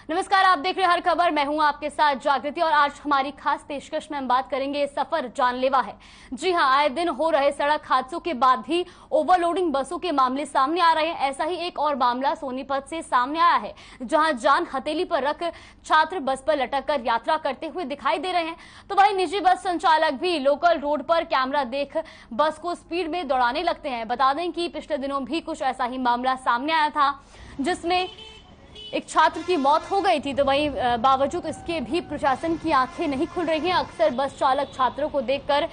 नमस्कार, आप देख रहे हैं हर खबर। मैं हूं आपके साथ जागृति और आज हमारी खास पेशकश में हम बात करेंगे सफर जानलेवा है। जी हां, आए दिन हो रहे सड़क हादसों के बाद भी ओवरलोडिंग बसों के मामले सामने आ रहे हैं। ऐसा ही एक और मामला सोनीपत से सामने आया है, जहां जान हथेली पर रख छात्र बस पर लटक कर यात्रा करते हुए दिखाई दे रहे हैं। तो वहीं निजी बस संचालक भी लोकल रोड पर कैमरा देख बस को स्पीड में दौड़ाने लगते हैं। बता दें कि पिछले दिनों भी कुछ ऐसा ही मामला सामने आया था, जिसमें एक छात्र की मौत हो गई थी। तो वहीं बावजूद इसके भी प्रशासन की आंखें नहीं खुल रही हैं। अक्सर बस चालक छात्रों को देखकर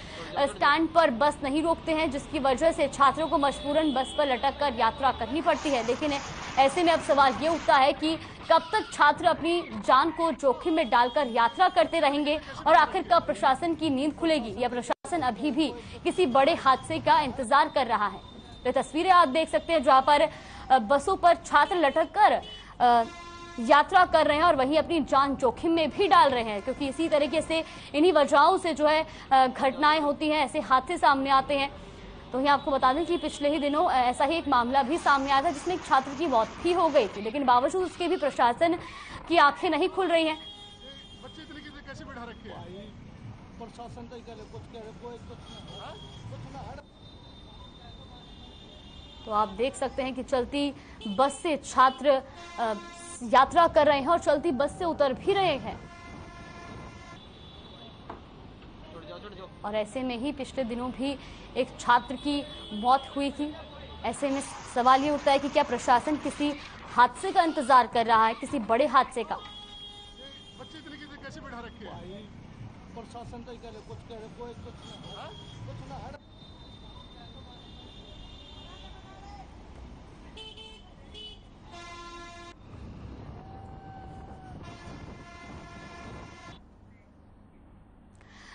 स्टैंड पर बस नहीं रोकते हैं, जिसकी वजह से छात्रों को मजबूरन बस पर लटक कर यात्रा करनी पड़ती है। लेकिन ऐसे में अब सवाल ये उठता है कि कब तक छात्र अपनी जान को जोखिम में डालकर यात्रा करते रहेंगे और आखिर कब प्रशासन की नींद खुलेगी, या प्रशासन अभी भी किसी बड़े हादसे का इंतजार कर रहा है। ये तस्वीरें आप देख सकते हैं, जहां पर बसों पर छात्र लटक कर यात्रा कर रहे हैं और वहीं अपनी जान जोखिम में भी डाल रहे हैं, क्योंकि इसी तरीके से इन्हीं वजहों से जो है घटनाएं होती हैं, ऐसे हादसे सामने आते हैं। तो यहाँ आपको बता दें कि पिछले ही दिनों ऐसा ही एक मामला भी सामने आया था, जिसमें एक छात्र की मौत भी हो गई थी। लेकिन बावजूद उसके भी प्रशासन की आंखें नहीं खुल रही हैं। तो आप देख सकते हैं कि चलती बस से छात्र यात्रा कर रहे हैं और चलती बस से उतर भी रहे हैं। और ऐसे में ही पिछले दिनों भी एक छात्र की मौत हुई थी। ऐसे में सवाल ये उठता है कि क्या प्रशासन किसी हादसे का इंतजार कर रहा है, किसी बड़े हादसे का। बच्चे इतने कैसे बैठा रखे हैं? प्रशासन तो कुछ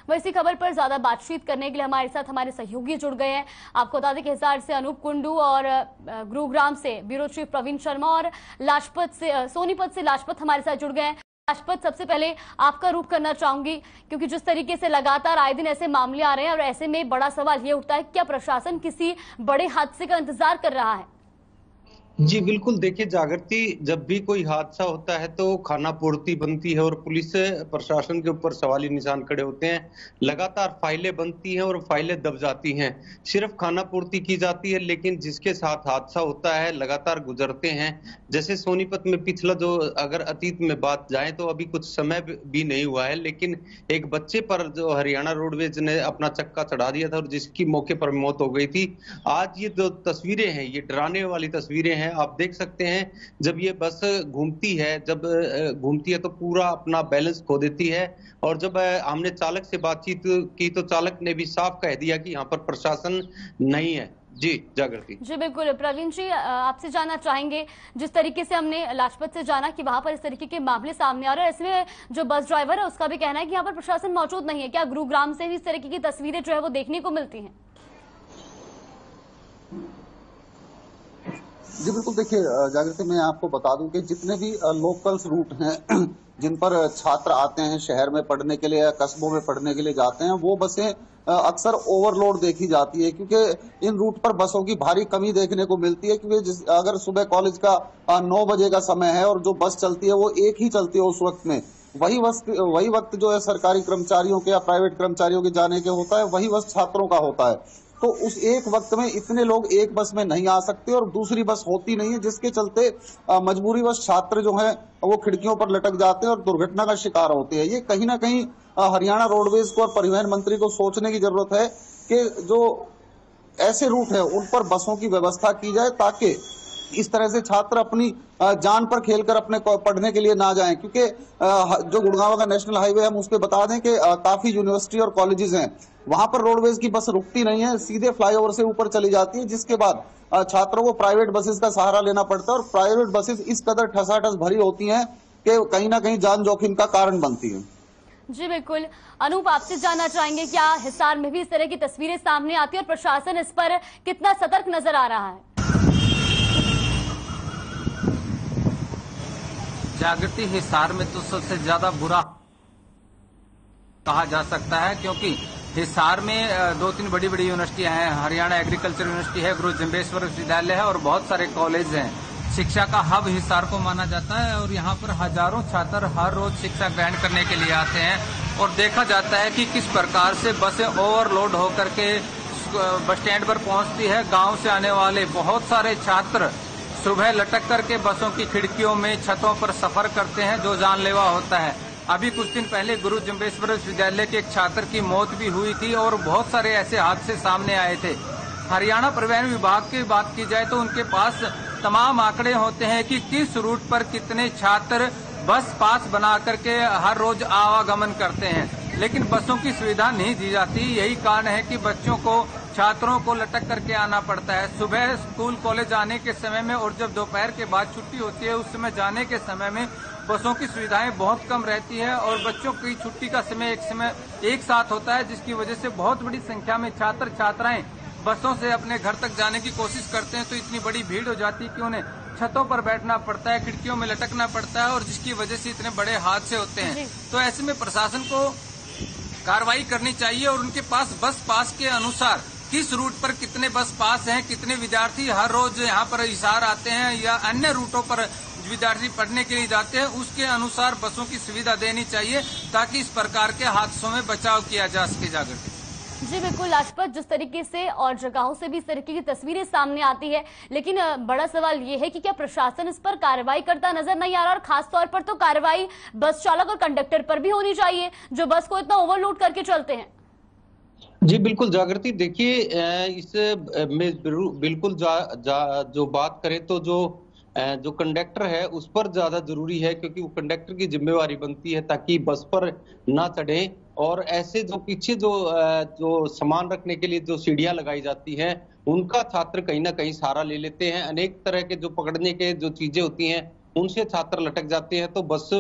इसी खबर पर ज्यादा बातचीत करने के लिए हमारे साथ हमारे सहयोगी जुड़ गए हैं। आपको बता दें कि हिसार से अनूप कुंडू और गुरुग्राम से ब्यूरो चीफ प्रवीण शर्मा और लाजपत से सोनीपत से लाजपत हमारे साथ जुड़ गए हैं। लाजपत, सबसे पहले आपका रुख करना चाहूंगी, क्योंकि जिस तरीके से लगातार आए दिन ऐसे मामले आ रहे हैं और ऐसे में बड़ा सवाल ये उठता है, क्या प्रशासन किसी बड़े हादसे का इंतजार कर रहा है? जी बिल्कुल, देखिए जागृति, जब भी कोई हादसा होता है तो खाना पूर्ति बनती है और पुलिस प्रशासन के ऊपर सवाली निशान खड़े होते हैं। लगातार फाइलें बनती हैं और फाइलें दब जाती हैं। सिर्फ खाना पूर्ति की जाती है, लेकिन जिसके साथ हादसा होता है लगातार गुजरते हैं। जैसे सोनीपत में पिछला जो अगर अतीत में बात जाए तो अभी कुछ समय भी नहीं हुआ है, लेकिन एक बच्चे पर जो हरियाणा रोडवेज ने अपना चक्का चढ़ा दिया था और जिसकी मौके पर मौत हो गई थी। आज ये जो तस्वीरें हैं, ये डराने वाली तस्वीरें हैं। आप देख सकते हैं, जब ये बस घूमती है तो पूरा अपना बैलेंस खो देती है। और जब हमने चालक से बातचीत की तो चालक ने भी साफ कह दिया कि यहाँ पर प्रशासन नहीं है। जी जागृति। जी बिल्कुल, प्रवीण जी आपसे जानना चाहेंगे, जिस तरीके से हमने लाजपत से जाना कि वहां पर इस तरीके के मामले सामने आ रहे हैं, इसमें जो बस ड्राइवर है उसका भी कहना है कि यहाँ पर प्रशासन मौजूद नहीं है। क्या गुरुग्राम से भी इस तरीके की तस्वीरें जो है वो देखने को मिलती हैं? जी बिल्कुल, देखिए जागृति, मैं आपको बता दूं कि जितने भी लोकल्स रूट हैं जिन पर छात्र आते हैं शहर में पढ़ने के लिए या कस्बों में पढ़ने के लिए जाते हैं, वो बसें अक्सर ओवरलोड देखी जाती है, क्योंकि इन रूट पर बसों की भारी कमी देखने को मिलती है। क्योंकि अगर सुबह कॉलेज का 9 बजे का समय है और जो बस चलती है वो एक ही चलती है उस वक्त में, वही वक्त जो है सरकारी कर्मचारियों के या प्राइवेट कर्मचारियों के जाने के होता है, वही वक्त छात्रों का होता है। तो उस एक वक्त में इतने लोग एक बस में नहीं आ सकते और दूसरी बस होती नहीं है, जिसके चलते मजबूरीवश छात्र जो है वो खिड़कियों पर लटक जाते हैं और दुर्घटना का शिकार होते हैं। ये कहीं ना कहीं हरियाणा रोडवेज को और परिवहन मंत्री को सोचने की जरूरत है कि जो ऐसे रूट है उन पर बसों की व्यवस्था की जाए, ताकि इस तरह से छात्र अपनी जान पर खेलकर अपने पढ़ने के लिए ना जाएं। क्योंकि जो गुड़गांव का नेशनल हाईवे, हम उस पर बता दें कि काफी यूनिवर्सिटी और कॉलेजेस हैं, वहां पर रोडवेज की बस रुकती नहीं है, सीधे फ्लाईओवर से ऊपर चली जाती है, जिसके बाद छात्रों को प्राइवेट बसेस का सहारा लेना पड़ता है। और प्राइवेट बसेस इस कदर ठसाठस भरी होती हैं कि कहीं ना कहीं जान जोखिम का कारण बनती है। जी बिल्कुल, अनूप आपसे जानना चाहेंगे, क्या हिसार में भी इस तरह की तस्वीरें सामने आती है और प्रशासन इस पर कितना सतर्क नजर आ रहा है? जागृति, हिसार में तो सबसे ज्यादा बुरा कहा जा सकता है, क्योंकि हिसार में 2-3 बड़ी बड़ी यूनिवर्सिटियां हैं। हरियाणा एग्रीकल्चर यूनिवर्सिटी है, गुरु जम्बेश्वर विश्वविद्यालय है और बहुत सारे कॉलेज हैं। शिक्षा का हब हिसार को माना जाता है और यहाँ पर हजारों छात्र हर रोज शिक्षा ग्रहण करने के लिए आते हैं और देखा जाता है कि किस प्रकार से बसें ओवरलोड होकर के बस स्टैंड पर पहुंचती है। गांव से आने वाले बहुत सारे छात्र सुबह लटक करके बसों की खिड़कियों में, छतों पर सफर करते हैं, जो जानलेवा होता है। अभी कुछ दिन पहले गुरु जम्बेश्वर विश्वविद्यालय के एक छात्र की मौत भी हुई थी और बहुत सारे ऐसे हादसे सामने आए थे। हरियाणा परिवहन विभाग की बात की जाए तो उनके पास तमाम आंकड़े होते हैं कि किस रूट पर कितने छात्र बस पास बना करके हर रोज आवागमन करते हैं, लेकिन बसों की सुविधा नहीं दी जाती। यही कारण है कि बच्चों को, छात्रों को लटक करके आना पड़ता है। सुबह स्कूल कॉलेज आने के समय में और जब दोपहर के बाद छुट्टी होती है उस समय जाने के समय में बसों की सुविधाएं बहुत कम रहती है और बच्चों की छुट्टी का समय एक साथ होता है, जिसकी वजह से बहुत बड़ी संख्या में छात्र छात्राएं बसों से अपने घर तक जाने की कोशिश करते हैं। तो इतनी बड़ी भीड़ हो जाती है कि उन्हें छतों पर बैठना पड़ता है, खिड़कियों में लटकना पड़ता है और जिसकी वजह से इतने बड़े हादसे होते हैं। तो ऐसे में प्रशासन को कार्रवाई करनी चाहिए और उनके पास बस पास के अनुसार किस रूट पर कितने बस पास हैं, कितने विद्यार्थी हर रोज यहाँ पर हिसार आते हैं या अन्य रूटों पर विद्यार्थी पढ़ने के लिए जाते हैं, उसके अनुसार बसों की सुविधा देनी चाहिए ताकि इस प्रकार के हादसों में बचाव किया जा सके। जागृति जी बिल्कुल लाजपत, जिस तरीके से और जगहों से भी इस तरीके की तस्वीरें सामने आती है, लेकिन बड़ा सवाल ये है कि क्या प्रशासन इस पर कार्रवाई करता नजर नहीं आ रहा और खासतौर पर तो कार्रवाई बस चालक और कंडक्टर पर भी होनी चाहिए जो बस को इतना ओवरलोड करके चलते हैं। जी बिल्कुल जागृति, देखिए इस में बिल्कुल जो बात करें तो जो कंडक्टर है उस पर ज्यादा जरूरी है, क्योंकि वो कंडक्टर की जिम्मेवारी बनती है ताकि बस पर ना चढ़े और ऐसे जो पीछे जो सामान रखने के लिए जो सीढ़ियां लगाई जाती हैं उनका छात्र कहीं ना कहीं सहारा ले लेते हैं। अनेक तरह के जो पकड़ने के जो चीजें होती हैं उनसे छात्र लटक जाते हैं। तो बस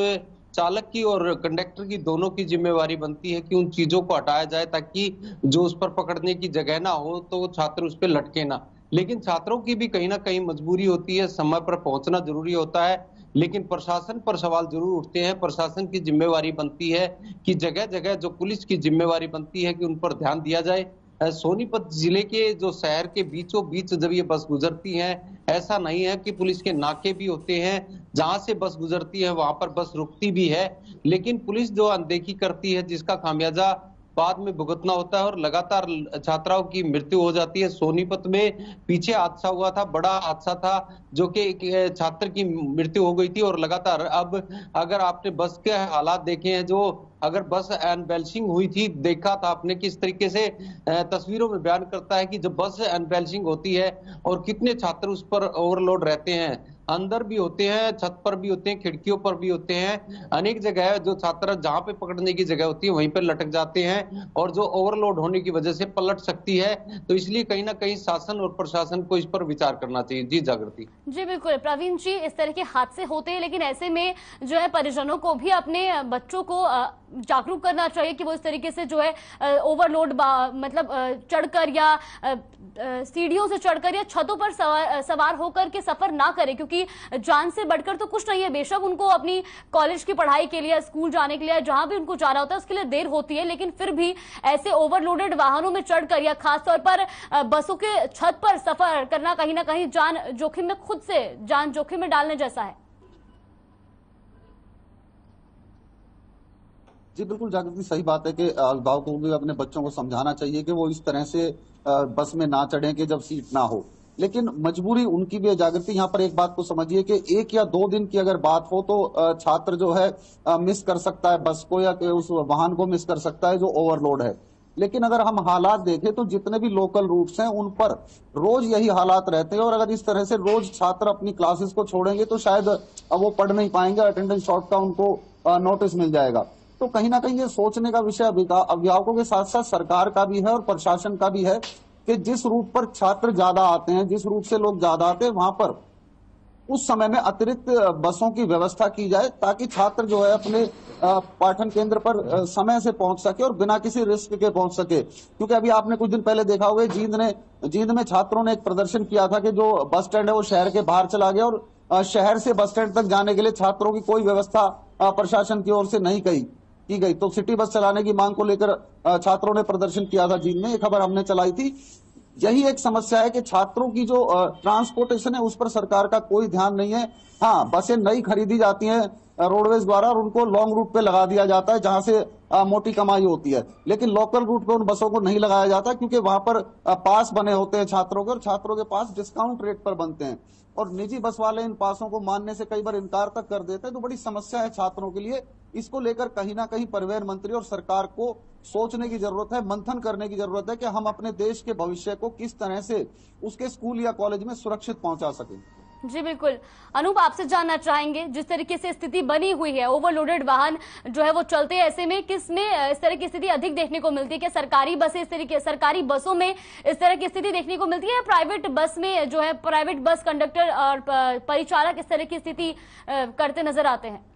चालक की और कंडक्टर की दोनों की जिम्मेवारी बनती है कि उन चीजों को हटाया जाए ताकि जो उस पर पकड़ने की जगह ना हो तो छात्र उस पर लटके ना। लेकिन छात्रों की भी कहीं ना कहीं मजबूरी होती है, समय पर पहुंचना जरूरी होता है, लेकिन प्रशासन पर सवाल जरूर उठते हैं। प्रशासन की जिम्मेवारी बनती है कि जगह जगह जो पुलिस की जिम्मेवारी बनती है कि उन पर ध्यान दिया जाए। सोनीपत जिले के जो शहर के बीचों बीच जब ये बस गुजरती है, ऐसा नहीं है कि पुलिस के नाके भी होते हैं, जहां से बस गुजरती है वहां पर बस रुकती भी है, लेकिन पुलिस जो अनदेखी करती है जिसका खामियाजा बाद में भुगतना होता है और लगातार छात्राओं की मृत्यु हो जाती है। सोनीपत में पीछे हादसा हुआ था, बड़ा हादसा था जो कि एक छात्र की मृत्यु हो गई थी और लगातार अब अगर आपने बस के हालात देखे हैं, जो अगर बस अनबैलेंसिंग हुई थी, देखा था आपने किस तरीके से तस्वीरों में बयान करता है कि जब बस अनबैलेंसिंग होती है और कितने छात्र उस पर ओवरलोड रहते हैं, अंदर भी होते हैं, छत पर भी होते हैं, खिड़कियों पर भी होते हैं। अनेक जगह है जो छात्र जहां पे पकड़ने की जगह होती है वहीं पर लटक जाते हैं और जो ओवरलोड होने की वजह से पलट सकती है। तो इसलिए कहीं ना कहीं शासन और प्रशासन को इस पर विचार करना चाहिए। जी जागृति। जी बिल्कुल प्रवीण जी, इस तरह के हादसे होते हैं, लेकिन ऐसे में जो है परिजनों को भी अपने बच्चों को जागरूक करना चाहिए कि वो इस तरीके से जो है ओवरलोड मतलब चढ़कर या सीढ़ियों से चढ़कर या छतों पर सवार होकर के सफर ना करें, क्योंकि जान से बढ़कर तो कुछ नहीं है। बेशक उनको अपनी कॉलेज की पढ़ाई के लिए, स्कूल जाने के लिए, जहां भी उनको जाना होता है उसके लिए देर होती है, लेकिन फिर भी ऐसे ओवरलोडेड वाहनों में चढ़कर या खासतौर पर बसों के छत पर सफर करना कहीं ना कहीं जान जोखिम में, खुद से जान जोखिम में डालने जैसा है। जी बिल्कुल जागृति, सही बात है कि अभिभावकों को भी अपने बच्चों को समझाना चाहिए कि वो इस तरह से बस में ना चढ़ें कि जब सीट ना हो, लेकिन मजबूरी उनकी भी है। जागृति, यहाँ पर एक बात को समझिए कि 1 या 2 दिन की अगर बात हो तो छात्र जो है मिस कर सकता है बस को या उस वाहन को मिस कर सकता है जो ओवरलोड है, लेकिन अगर हम हालात देखें तो जितने भी लोकल रूट्स हैं उन पर रोज यही हालात रहते हैं और अगर इस तरह से रोज छात्र अपनी क्लासेस को छोड़ेंगे तो शायद वो पढ़ नहीं पाएंगे, अटेंडेंस शॉर्ट का उनको नोटिस मिल जाएगा। तो कहीं ना कहीं ये सोचने का विषय अभिभावकों के साथ साथ सरकार का भी है और प्रशासन का भी है कि जिस रूट पर छात्र ज्यादा आते हैं, जिस रूट से लोग ज्यादा आते हैं, वहां पर उस समय में अतिरिक्त बसों की व्यवस्था की जाए ताकि छात्र जो है अपने पाठन केंद्र पर समय से पहुंच सके और बिना किसी रिस्क के पहुंच सके। क्योंकि अभी आपने कुछ दिन पहले देखा होगा जींद में छात्रों ने एक प्रदर्शन किया था कि जो बस स्टैंड है वो शहर के बाहर चला गया और शहर से बस स्टैंड तक जाने के लिए छात्रों की कोई व्यवस्था प्रशासन की ओर से नहीं की गई। तो सिटी बस चलाने की मांग को लेकर छात्रों ने प्रदर्शन किया था जींद में, ये खबर हमने चलाई थी। यही एक समस्या है कि छात्रों की जो ट्रांसपोर्टेशन है उस पर सरकार का कोई ध्यान नहीं है। हाँ, बसें नई खरीदी जाती हैं रोडवेज द्वारा और उनको लॉन्ग रूट पे लगा दिया जाता है जहां से मोटी कमाई होती है, लेकिन लोकल रूट पे उन बसों को नहीं लगाया जाता क्योंकि वहां पर पास बने होते हैं छात्रों के और छात्रों के पास डिस्काउंट रेट पर बनते हैं और निजी बस वाले इन पासों को मानने से कई बार इनकार तक कर देते हैं। तो बड़ी समस्या है छात्रों के लिए। इसको लेकर कहीं ना कहीं परिवहन मंत्री और सरकार को सोचने की जरूरत है, मंथन करने की जरूरत है कि हम अपने देश के भविष्य को किस तरह से उसके स्कूल या कॉलेज में सुरक्षित पहुंचा सकें। जी बिल्कुल। अनूप, आपसे जानना चाहेंगे, जिस तरीके से स्थिति बनी हुई है, ओवरलोडेड वाहन जो है वो चलते हैं, ऐसे में किस में इस तरह की स्थिति अधिक देखने को मिलती है? क्या सरकारी बसें इस तरीके, सरकारी बसों में इस तरह की स्थिति देखने को मिलती है या प्राइवेट बस में जो है प्राइवेट बस कंडक्टर और परिचालक इस तरह की स्थिति करते नजर आते हैं?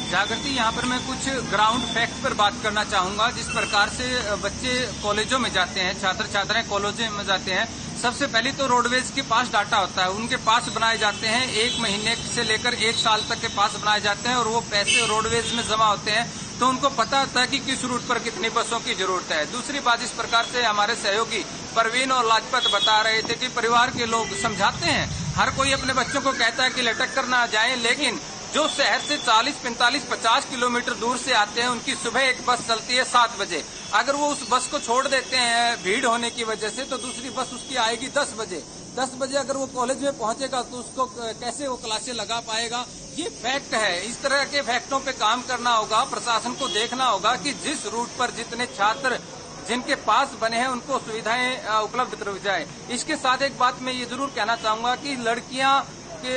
जागृति, यहाँ पर मैं कुछ ग्राउंड फैक्ट पर बात करना चाहूंगा। जिस प्रकार से बच्चे कॉलेजों में जाते हैं, छात्र छात्राएं कॉलेजों में जाते हैं, सबसे पहले तो रोडवेज के पास डाटा होता है, उनके पास बनाए जाते हैं, 1 महीने से लेकर 1 साल तक के पास बनाए जाते हैं और वो पैसे रोडवेज में जमा होते हैं तो उनको पता होता है कि किस रूट पर कितनी बसों की जरूरत है। दूसरी बात, इस प्रकार से हमारे सहयोगी परवीन और लाजपत बता रहे थे कि परिवार के लोग समझाते हैं, हर कोई अपने बच्चों को कहता है कि लटक कर ना जाए, लेकिन जो शहर से 40, 45, 50 किलोमीटर दूर से आते हैं उनकी सुबह एक बस चलती है 7 बजे। अगर वो उस बस को छोड़ देते हैं भीड़ होने की वजह से तो दूसरी बस उसकी आएगी 10 बजे। 10 बजे अगर वो कॉलेज में पहुंचेगा तो उसको कैसे वो क्लासें लगा पाएगा? ये फैक्ट है। इस तरह के फैक्टों पे काम करना होगा, प्रशासन को देखना होगा कि जिस रूट पर जितने छात्र जिनके पास बने हैं उनको सुविधाएं उपलब्ध करवाई जाए। इसके साथ एक बात मैं ये जरूर कहना चाहूंगा कि लड़कियां के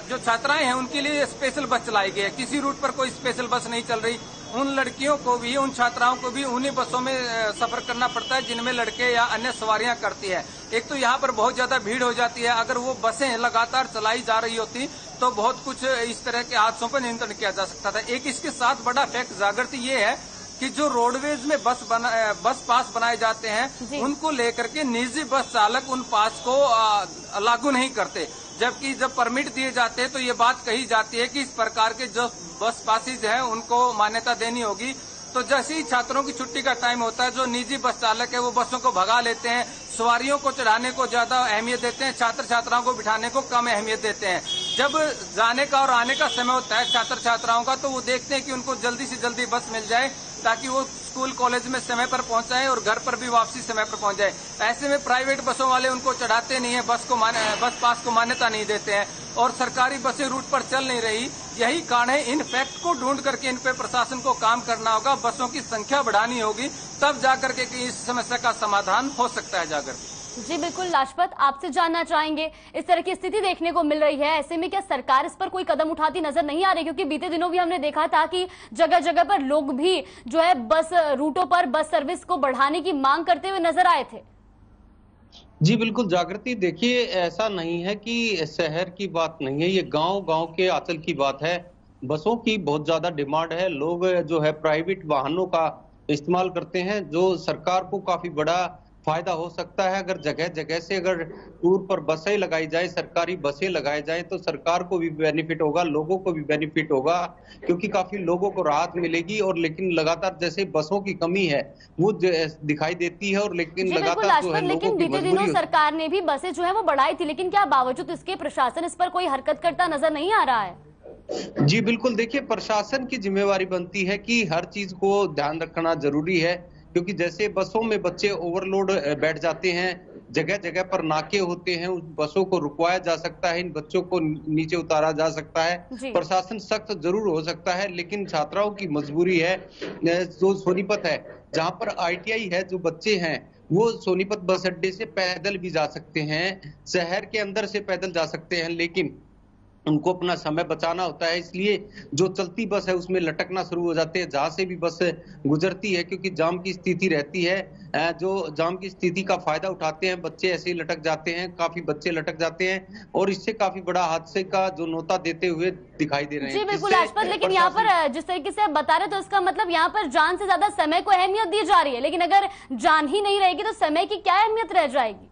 जो छात्राएं हैं उनके लिए स्पेशल बस चलाई गई है। किसी रूट पर कोई स्पेशल बस नहीं चल रही। उन लड़कियों को भी, उन छात्राओं को भी उन्हीं बसों में सफर करना पड़ता है जिनमें लड़के या अन्य सवारियां करती है। एक तो यहाँ पर बहुत ज्यादा भीड़ हो जाती है। अगर वो बसें लगातार चलाई जा रही होती तो बहुत कुछ इस तरह के हादसों पर नियंत्रण किया जा सकता था। एक इसके साथ बड़ा फैक्ट जागृति ये है कि जो रोडवेज में बस पास बनाए जाते हैं उनको लेकर के निजी बस चालक उन पास को लागू नहीं करते, जबकि जब परमिट दिए जाते हैं तो ये बात कही जाती है कि इस प्रकार के जो बस पासेज हैं उनको मान्यता देनी होगी। तो जैसे ही छात्रों की छुट्टी का टाइम होता है, जो निजी बस चालक है वो बसों को भगा लेते हैं, सवारियों को चढ़ाने को ज्यादा अहमियत देते हैं, छात्र छात्राओं को बिठाने को कम अहमियत देते हैं। जब जाने का और आने का समय होता है छात्र छात्राओं का तो वो देखते हैं कि उनको जल्दी से जल्दी बस मिल जाए ताकि वो स्कूल कॉलेज में समय पर पहुंचाए और घर पर भी वापसी समय पर पहुंच जाए। ऐसे में प्राइवेट बसों वाले उनको चढ़ाते नहीं है, बस पास को मान्यता नहीं देते हैं और सरकारी बसें रूट पर चल नहीं रही। यही कारण है। इन फैक्ट को ढूंढ करके इन पे प्रशासन को काम करना होगा, बसों की संख्या बढ़ानी होगी, तब जाकर के इस समस्या का समाधान हो सकता है। जाकर जी बिल्कुल। लाजपत, आपसे जानना चाहेंगे, इस तरह की स्थिति देखने को मिल रही है, ऐसे में क्या सरकार इस पर कोई कदम उठाती नजर नहीं आ रही? क्योंकि बीते दिनों भी हमने देखा था कि जगह जगह पर लोग भी जो है बस रूटों पर बस सर्विस को बढ़ाने की मांग करते हुए नजर आए थे। जी बिल्कुल जागृति, देखिए ऐसा नहीं है कि शहर की बात नहीं है, ये गांव के आंचल की बात है। बसों की बहुत ज्यादा डिमांड है, लोग जो है प्राइवेट वाहनों का इस्तेमाल करते हैं, जो सरकार को काफी बड़ा फायदा हो सकता है। अगर जगह जगह से अगर टूर पर बसें लगाई जाए, सरकारी बसें लगाई जाए तो सरकार को भी बेनिफिट होगा, लोगों को भी बेनिफिट होगा, क्योंकि काफी लोगों को राहत मिलेगी। और लेकिन लगातार जैसे बसों की कमी है वो दिखाई देती है और लेकिन लगातार जो है लेकिन बीते दिनों सरकार ने भी बसें जो है वो बढ़ाई थी, लेकिन क्या बावजूद इसके प्रशासन इस पर कोई हरकत करता नजर नहीं आ रहा है? जी बिल्कुल, देखिए प्रशासन की जिम्मेवारी बनती है कि हर चीज को ध्यान रखना जरूरी है, क्योंकि जैसे बसों में बच्चे ओवरलोड बैठ जाते हैं, जगह जगह पर नाके होते हैं, उस बसों को रुकवाया जा सकता है, इन बच्चों को नीचे उतारा जा सकता है। प्रशासन सख्त जरूर हो सकता है, लेकिन छात्राओं की मजबूरी है। जो सोनीपत है जहां पर ITI है, जो बच्चे हैं वो सोनीपत बस अड्डे से पैदल भी जा सकते हैं, शहर के अंदर से पैदल जा सकते हैं, लेकिन उनको अपना समय बचाना होता है, इसलिए जो चलती बस है उसमें लटकना शुरू हो जाते हैं जहां से भी बस गुजरती है, क्योंकि जाम की स्थिति रहती है। जो जाम की स्थिति का फायदा उठाते हैं बच्चे, ऐसे ही लटक जाते हैं, काफी बच्चे लटक जाते हैं और इससे काफी बड़ा हादसे का जो नोता देते हुए दिखाई दे रहे हैं। जी बिल्कुल लाजपत, लेकिन यहाँ पर जिस तरीके से आप बता रहे तो इसका मतलब यहाँ पर जान से ज्यादा समय को अहमियत दी जा रही है, लेकिन अगर जान ही नहीं रहेगी तो समय की क्या अहमियत रह जाएगी?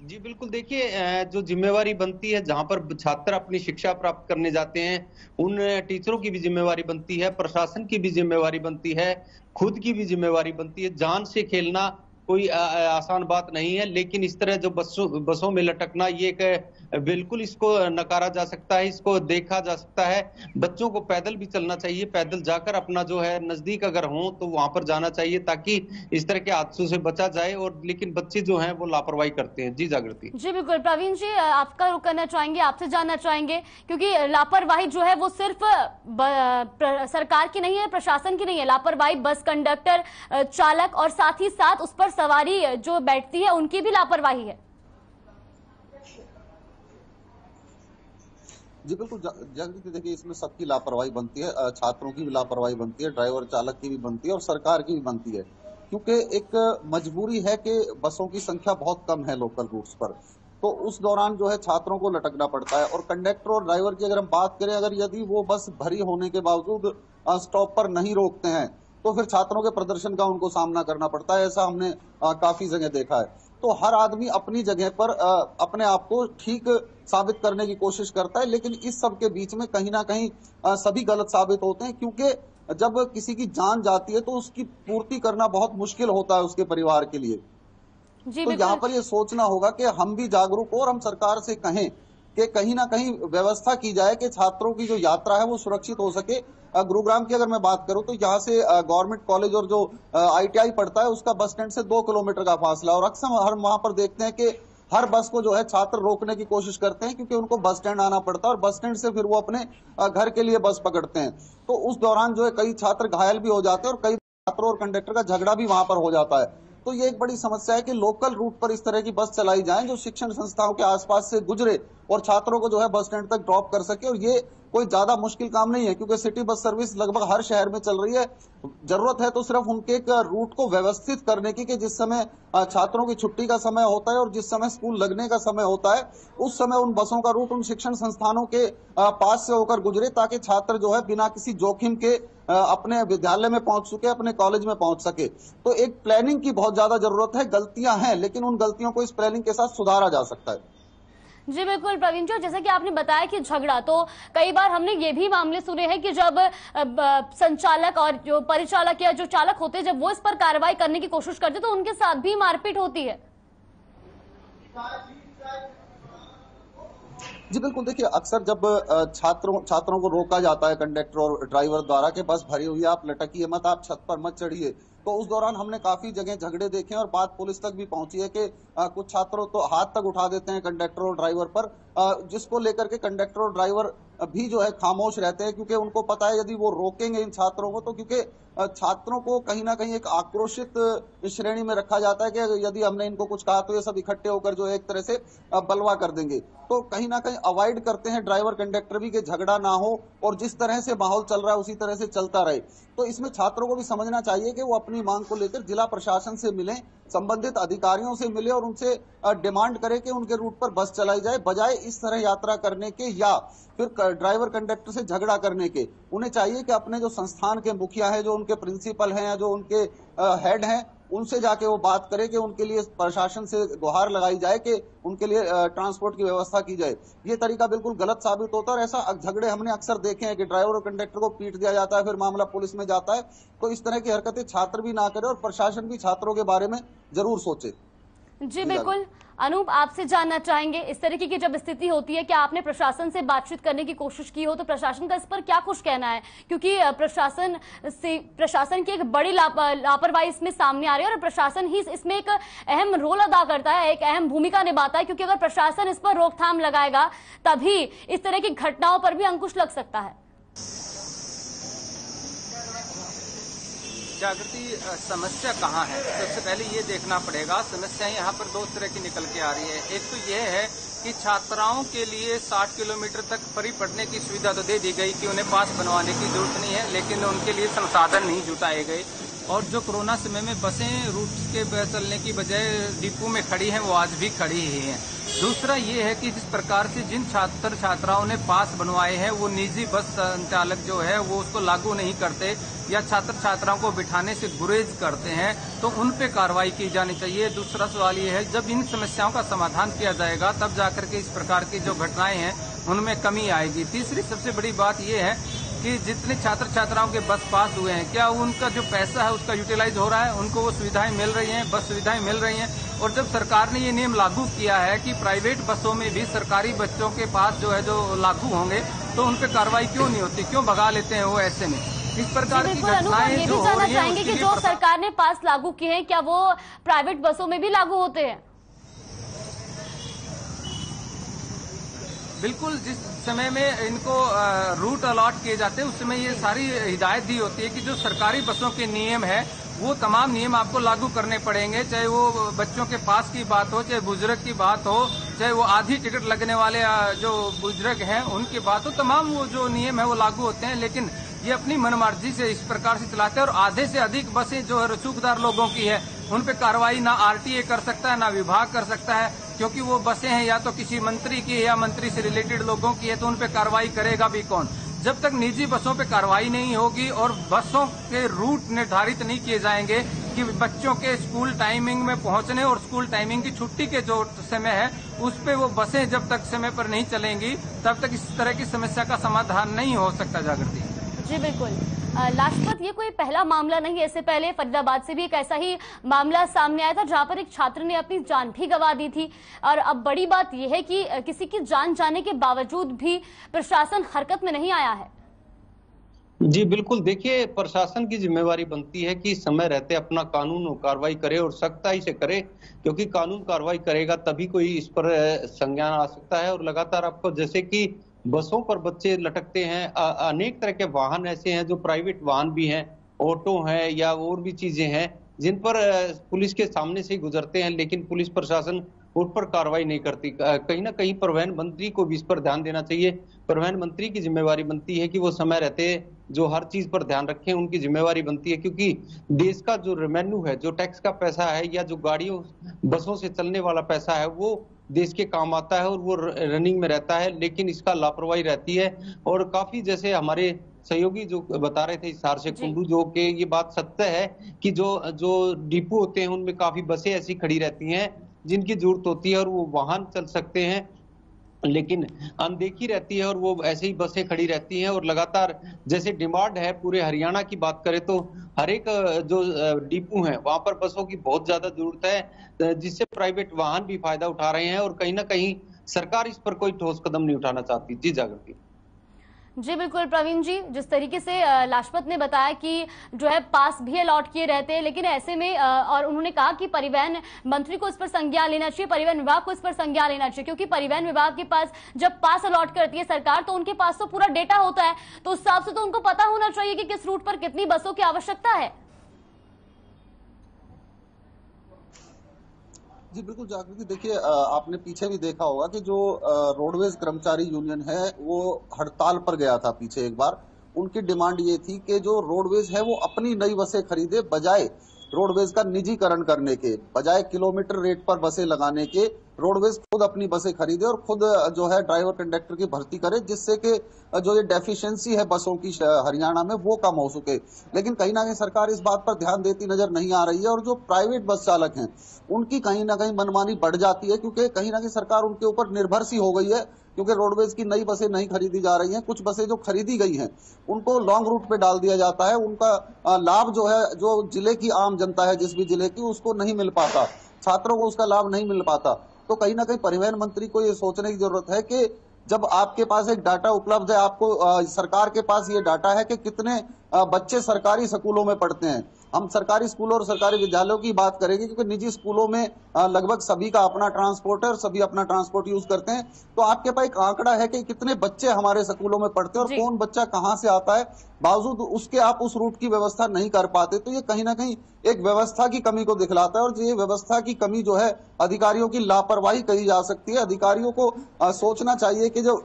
जी बिल्कुल, देखिए जो जिम्मेवारी बनती है, जहां पर छात्र अपनी शिक्षा प्राप्त करने जाते हैं, उन टीचरों की भी जिम्मेवारी बनती है, प्रशासन की भी जिम्मेवारी बनती है, खुद की भी जिम्मेवारी बनती है। जान से खेलना कोई आसान बात नहीं है, लेकिन इस तरह जो बसों में लटकना, ये एक बिल्कुल इसको नकारा जा सकता है, इसको देखा जा सकता है। बच्चों को पैदल भी चलना चाहिए, पैदल जाकर अपना जो है नजदीक अगर हो तो वहां पर जाना चाहिए, ताकि इस तरह के हादसों से बचा जाए। और लेकिन बच्चे जो हैं वो लापरवाही करते हैं। जी जागृति। जी बिल्कुल, प्रवीण जी आपका रुख करना चाहेंगे, आपसे जानना चाहेंगे, क्योंकि लापरवाही जो है वो सिर्फ सरकार की नहीं है, प्रशासन की नहीं है, लापरवाही बस कंडक्टर, चालक और साथ ही साथ उस पर सवारी जो बैठती है उनकी भी लापरवाही है। जी बिल्कुल, जागृति, देखिए इसमें सबकी लापरवाही बनती है, छात्रों की भी लापरवाही बनती है, ड्राइवर चालक की भी बनती है और सरकार की भी बनती है, क्योंकि एक मजबूरी है कि बसों की संख्या बहुत कम है लोकल रूट्स पर, तो उस दौरान जो है छात्रों को लटकना पड़ता है। और कंडक्टर और ड्राइवर की अगर हम बात करें, अगर यदि वो बस भरी होने के बावजूद स्टॉप पर नहीं रोकते हैं तो फिर छात्रों के प्रदर्शन का उनको सामना करना पड़ता है। ऐसा हमने काफी जगह देखा है। तो हर आदमी अपनी जगह पर अपने आप को ठीक साबित करने की कोशिश करता है, लेकिन इस सब के बीच में कहीं ना कहीं सभी गलत साबित होते हैं, क्योंकि जब किसी की जान जाती है तो उसकी पूर्ति करना बहुत मुश्किल होता है उसके परिवार के लिए। तो यहाँ पर ये सोचना होगा कि हम भी जागरूक हो और हम सरकार से कहें कि कहीं ना कहीं व्यवस्था की जाए कि छात्रों की जो यात्रा है वो सुरक्षित हो सके। गुरुग्राम की अगर मैं बात करूं तो यहाँ से गवर्नमेंट कॉलेज और जो ITI पढ़ता है उसका बस स्टैंड से 2 किलोमीटर का फासला, और अक्सर हम वहां पर देखते हैं कि हर बस को जो है छात्र रोकने की कोशिश करते हैं, क्योंकि उनको बस स्टैंड आना पड़ता है और बस स्टैंड से फिर वो अपने घर के लिए बस पकड़ते हैं। तो उस दौरान जो है कई छात्र घायल भी हो जाते हैं और कई छात्रों और कंडक्टर का झगड़ा भी वहां पर हो जाता है। तो ये एक बड़ी समस्या है कि लोकल रूट पर इस तरह की बस चलाई जाए जो शिक्षण संस्थाओं के आसपास से गुजरे और छात्रों को जो है बस स्टैंड तक ड्रॉप कर सके। और ये कोई ज्यादा मुश्किल काम नहीं है, क्योंकि सिटी बस सर्विस लगभग हर शहर में चल रही है। जरूरत है तो सिर्फ उनके एक रूट को व्यवस्थित करने की, कि जिस समय छात्रों की छुट्टी का समय होता है और जिस समय स्कूल लगने का समय होता है उस समय उन बसों का रूट उन शिक्षण संस्थानों के पास से होकर गुजरे, ताकि छात्र जो है बिना किसी जोखिम के अपने विद्यालय में पहुंच सके, अपने कॉलेज में पहुंच सके। तो एक प्लानिंग की बहुत ज्यादा जरूरत है। गलतियां हैं, लेकिन उन गलतियों को इस प्लानिंग के साथ सुधारा जा सकता है। जी बिल्कुल प्रवीण जी, जैसा कि आपने बताया कि झगड़ा, तो कई बार हमने ये भी मामले सुने हैं कि जब संचालक और जो परिचालक या जो चालक होते हैं, जब वो इस पर कार्रवाई करने की कोशिश करते तो उनके साथ भी मारपीट होती है। जी बिल्कुल, देखिए अक्सर जब छात्रों को रोका जाता है कंडक्टर और ड्राइवर द्वारा कि बस भरी हुई है, आप लटकिए मत, आप छत पर मत चढ़िए, तो उस दौरान हमने काफी जगह झगड़े देखे और बात पुलिस तक भी पहुंची है कि कुछ छात्रों तो हाथ तक उठा देते हैं कंडक्टर और ड्राइवर पर, जिसको लेकर के कंडक्टर और ड्राइवर भी जो है खामोश रहते हैं, क्योंकि उनको पता है यदि वो रोकेंगे इन छात्रों को तो, क्योंकि छात्रों को कहीं ना कहीं एक आक्रोशित श्रेणी में रखा जाता है कि यदि हमने इनको कुछ कहा तो ये सब इकट्ठे होकर जो है एक तरह से बलवा कर देंगे। तो कहीं ना कहीं अवॉइड करते हैं ड्राइवर कंडक्टर भी कि झगड़ा ना हो और जिस तरह से माहौल चल रहा है उसी तरह से चलता रहे। तो इसमें छात्रों को भी समझना चाहिए कि वो अपनी मांग को लेकर जिला प्रशासन से मिलें, संबंधित अधिकारियों से मिले और उनसे डिमांड करें कि उनके रूट पर बस चलाई जाए, बजाय इस तरह यात्रा करने के या फिर ड्राइवर कंडक्टर से झगड़ा करने के। उन्हें चाहिए कि अपने जो संस्थान के मुखिया है, जो उनके प्रिंसिपल हैं या जो उनके हेड हैं, उनसे जाके वो बात करें कि उनके लिए प्रशासन से गुहार लगाई जाए कि उनके लिए ट्रांसपोर्ट की व्यवस्था की जाए। ये तरीका बिल्कुल गलत साबित होता है और ऐसा झगड़े हमने अक्सर देखे हैं कि ड्राइवर और कंडक्टर को पीट दिया जाता है, फिर मामला पुलिस में जाता है। तो इस तरह की हरकतें छात्र भी ना करें और प्रशासन भी छात्रों के बारे में जरूर सोचे। जी बिल्कुल, अनूप आपसे जानना चाहेंगे, इस तरीके की जब स्थिति होती है, क्या आपने प्रशासन से बातचीत करने की कोशिश की हो, तो प्रशासन का इस पर क्या कुछ कहना है? क्योंकि प्रशासन की एक बड़ी लापरवाही इसमें सामने आ रही है और प्रशासन ही इसमें एक अहम रोल अदा करता है, एक अहम भूमिका निभाता है, क्योंकि अगर प्रशासन इस पर रोकथाम लगाएगा तभी इस तरह की घटनाओं पर भी अंकुश लग सकता है। जागृति, समस्या कहाँ है? सबसे पहले ये देखना पड़ेगा। समस्या यहाँ पर दो तरह की निकल के आ रही है। एक तो ये है कि छात्राओं के लिए 60 किलोमीटर तक फ्री पढ़ने की सुविधा तो दे दी गई कि उन्हें पास बनवाने की जरूरत नहीं है, लेकिन उनके लिए संसाधन नहीं जुटाए गए। और जो कोरोना समय में बसें रूट के चलने की बजाय डिपो में खड़ी हैं, वो आज भी खड़ी ही हैं। दूसरा ये है कि जिस प्रकार से जिन छात्र छात्राओं ने पास बनवाए हैं वो निजी बस संचालक जो है वो उसको लागू नहीं करते या छात्र छात्राओं को बिठाने से गुरेज करते हैं, तो उन पे कार्रवाई की जानी चाहिए। दूसरा सवाल ये है, जब इन समस्याओं का समाधान किया जाएगा तब जाकर के इस प्रकार की जो घटनाएं हैं उनमें कमी आएगी। तीसरी सबसे बड़ी बात यह है कि जितने छात्र छात्राओं के बस पास हुए हैं, क्या उनका जो पैसा है उसका यूटिलाइज हो रहा है, उनको वो सुविधाएं मिल रही हैं, बस सुविधाएं मिल रही हैं। और जब सरकार ने ये नियम लागू किया है कि प्राइवेट बसों में भी सरकारी बच्चों के पास जो है जो लागू होंगे, तो उन पर कार्रवाई क्यों नहीं होती, क्यों भगा लेते हैं वो ऐसे में? इस प्रकार की घटनाएं जो हो रही है कि जो सरकार ने पास लागू किए हैं क्या वो प्राइवेट बसों में भी लागू होते हैं? बिल्कुल, जिस समय में इनको रूट अलॉट किए जाते हैं उस समय ये सारी हिदायत दी होती है कि जो सरकारी बसों के नियम है वो तमाम नियम आपको लागू करने पड़ेंगे, चाहे वो बच्चों के पास की बात हो, चाहे बुजुर्ग की बात हो, चाहे वो आधी टिकट लगने वाले जो बुजुर्ग हैं उनकी बात हो, तमाम वो जो नियम है वो लागू होते हैं। लेकिन ये अपनी मनमर्जी से इस प्रकार से चलाते हैं और आधे से अधिक बसें जो है रसूखदार लोगों की है उन पे कार्रवाई ना आरटीए कर सकता है ना विभाग कर सकता है, क्योंकि वो बसें हैं या तो किसी मंत्री की है या मंत्री से रिलेटेड लोगों की है, तो उन पे कार्रवाई करेगा भी कौन? जब तक निजी बसों पे कार्रवाई नहीं होगी और बसों के रूट निर्धारित नहीं किए जाएंगे कि बच्चों के स्कूल टाइमिंग में पहुंचने और स्कूल टाइमिंग की छुट्टी के जो समय है उस पे वो बसें जब तक समय पर नहीं चलेंगी तब तक इस तरह की समस्या का समाधान नहीं हो सकता। जागृति जी बिल्कुल। लाजपत, ये कोई पहला मामला नहीं है, इससे पहले फरीदाबाद से भी एक ऐसा ही मामला सामने आया था जहां पर एक छात्र ने अपनी जान भी गंवा दी थी। और अब बड़ी बात यह है कि किसी की जान जाने के बावजूद भी प्रशासन हरकत में नहीं आया है। जी बिल्कुल, देखिए प्रशासन की जिम्मेवारी बनती है कि समय रहते अपना कानून और कार्रवाई करे और सख्ताई से करे, क्योंकि कानून कार्रवाई करेगा तभी कोई इस पर संज्ञान आ सकता है। और लगातार आपको जैसे कि बसों पर बच्चे लटकते हैं, अनेक तरह के वाहन ऐसे हैं जो प्राइवेट वाहन भी हैं, ऑटो हैं या और भी चीजें हैं जिन पर पुलिस के सामने से गुजरते हैं, लेकिन पुलिस प्रशासन उन पर कार्रवाई नहीं करती। कहीं ना कहीं परिवहन मंत्री को भी इस पर ध्यान देना चाहिए। परिवहन मंत्री की जिम्मेवारी बनती है कि वो समय रहते जो हर चीज पर ध्यान रखें, उनकी जिम्मेवारी बनती है, क्योंकि देश का जो रेवेन्यू है, जो टैक्स का पैसा है या जो गाड़ियों बसों से चलने वाला पैसा है, वो देश के काम आता है और वो रनिंग में रहता है, लेकिन इसका लापरवाही रहती है। और काफी जैसे हमारे सहयोगी जो बता रहे थे हिसार से कुंडू, जो कि ये बात सत्य है कि जो डिपो होते हैं उनमें काफी बसें ऐसी खड़ी रहती हैं जिनकी जरूरत होती है और वो वाहन चल सकते हैं, लेकिन अनदेखी रहती है और वो ऐसे ही बसें खड़ी रहती हैं। और लगातार जैसे डिमांड है, पूरे हरियाणा की बात करें तो हर एक जो डिपो है वहां पर बसों की बहुत ज्यादा जरूरत है, जिससे प्राइवेट वाहन भी फायदा उठा रहे हैं और कहीं ना कहीं सरकार इस पर कोई ठोस कदम नहीं उठाना चाहती। जी जागृति। जी बिल्कुल प्रवीण जी, जिस तरीके से लाजपत ने बताया कि जो है पास भी अलॉट किए रहते हैं, लेकिन ऐसे में और उन्होंने कहा कि परिवहन मंत्री को इस पर संज्ञान लेना चाहिए, परिवहन विभाग को इस पर संज्ञान लेना चाहिए, क्योंकि परिवहन विभाग के पास जब पास अलॉट करती है सरकार तो उनके पास तो पूरा डेटा होता है, तो उस हिसाब से तो उनको पता होना चाहिए कि किस रूट पर कितनी बसों की आवश्यकता है। जी बिल्कुल जागृति, देखिए आपने पीछे भी देखा होगा कि जो रोडवेज कर्मचारी यूनियन है वो हड़ताल पर गया था पीछे एक बार। उनकी डिमांड ये थी कि जो रोडवेज है वो अपनी नई बसें खरीदे, बजाय रोडवेज का निजीकरण करने के, बजाय किलोमीटर रेट पर बसें लगाने के रोडवेज खुद अपनी बसें खरीदे और खुद जो है ड्राइवर कंडक्टर की भर्ती करे, जिससे कि जो ये डेफिशिएंसी है बसों की हरियाणा में वो कम हो सके। लेकिन कहीं ना कहीं सरकार इस बात पर ध्यान देती नजर नहीं आ रही है और जो प्राइवेट बस चालक हैं उनकी कहीं ना कहीं मनमानी बढ़ जाती है, क्योंकि कहीं ना कहीं सरकार उनके ऊपर निर्भर सी हो गई है, क्योंकि रोडवेज की नई बसें नहीं खरीदी जा रही हैं। कुछ बसें जो खरीदी गई हैं उनको लॉन्ग रूट पे डाल दिया जाता है, उनका लाभ जो है जो जिले की आम जनता है जिस भी जिले की उसको नहीं मिल पाता, छात्रों को उसका लाभ नहीं मिल पाता। तो कहीं ना कहीं परिवहन मंत्री को ये सोचने की जरूरत है कि जब आपके पास एक डाटा उपलब्ध है, आपको सरकार के पास ये डाटा है कि कितने बच्चे सरकारी स्कूलों में पढ़ते हैं। हम सरकारी स्कूलों और सरकारी विद्यालयों की बात करेंगे क्योंकि निजी स्कूलों में लगभग सभी का अपना ट्रांसपोर्ट है और सभी अपना ट्रांसपोर्ट यूज करते हैं। तो आपके पास एक आंकड़ा है कि कितने बच्चे हमारे स्कूलों में पढ़ते हैं और कौन बच्चा कहां से आता है, बावजूद उसके आप उस रूट की व्यवस्था नहीं कर पाते। तो ये कहीं ना कहीं एक व्यवस्था की कमी को दिखलाता है और ये व्यवस्था की कमी जो है अधिकारियों की लापरवाही कही जा सकती है। अधिकारियों को सोचना चाहिए कि जो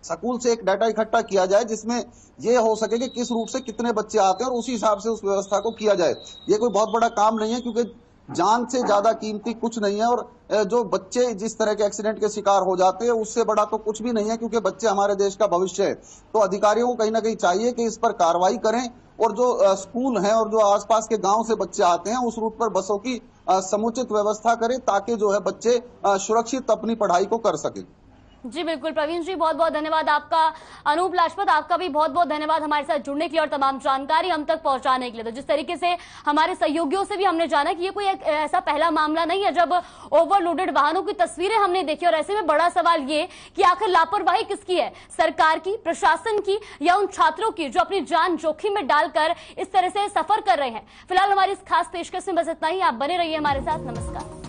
स्कूल से एक डाटा इकट्ठा किया जाए जिसमें यह हो सके कि किस रूट से कितने बच्चे आते हैं और उसी हिसाब से उस व्यवस्था को किया जाए। ये कोई बहुत बड़ा काम नहीं है, क्योंकि जान से ज्यादा कीमती कुछ नहीं है। और जो बच्चे जिस तरह के एक्सीडेंट के शिकार हो जाते हैं उससे बड़ा तो कुछ भी नहीं है, क्योंकि बच्चे हमारे देश का भविष्य है। तो अधिकारियों को कहीं ना कहीं चाहिए कि इस पर कार्रवाई करें, और जो स्कूल हैं और जो आसपास के गांव से बच्चे आते हैं उस रूट पर बसों की समुचित व्यवस्था करें, ताकि जो है बच्चे सुरक्षित अपनी पढ़ाई को कर सकें। जी बिल्कुल प्रवीण जी, बहुत बहुत धन्यवाद आपका। अनूप लाजपत, आपका भी बहुत बहुत धन्यवाद हमारे साथ जुड़ने के लिए और तमाम जानकारी हम तक पहुंचाने के लिए। तो जिस तरीके से हमारे सहयोगियों से भी हमने जाना कि ये कोई ऐसा पहला मामला नहीं है जब ओवरलोडेड वाहनों की तस्वीरें हमने देखी, और ऐसे में बड़ा सवाल ये कि आखिर लापरवाही किसकी है, सरकार की, प्रशासन की, या उन छात्रों की जो अपनी जान जोखिम में डालकर इस तरह से सफर कर रहे हैं। फिलहाल हमारी इस खास पेशकश में बस इतना ही। आप बने रहिए हमारे साथ। नमस्कार।